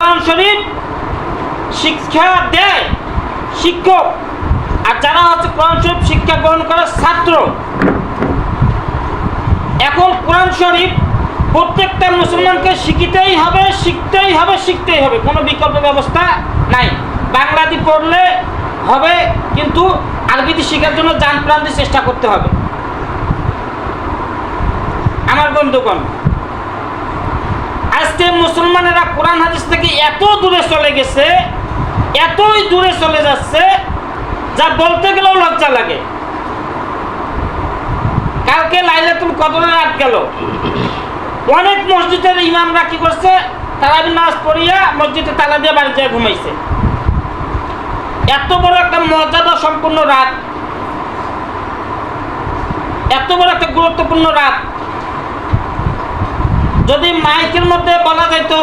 কোরআন শরীফ শিক্ষা দেয় শিক্ষক, আর যারা হচ্ছে কোরআন শরীফ শিক্ষা গ্রহণ করে ছাত্র। এখন কোরআন শরীফ প্রত্যেকটা মুসলমানকে শিখতেই হবে, শিখতেই হবে, কোনো বিকল্প ব্যবস্থা নাই। বাংলাতে পড়লে হবে, কিন্তু আরবিতে শেখার জন্য জান প্রাণ দিয়ে চেষ্টা করতে হবে। আমার বন্ধুগণ, আজকে মুসলমানেরা কোরআন হাদিস থেকে এত দূরে চলে গেছে, এতই দূরে চলে যাচ্ছে, যা বলতে গেলেও লজ্জা লাগে। কালকে লাইলাতুল কদরের রাত গেল, অনেক মসজিদের ইমামরা কি করছে, তারাবির নামাজ পড়িয়া মসজিদে তালা দিয়ে বাড়ি যায় ঘুমাইছে। এত বড় একটা মর্যাদা সম্পন্ন রাত, এত বড় একটা গুরুত্বপূর্ণ রাত, যদি মাইকের মধ্যে বলা যাইতো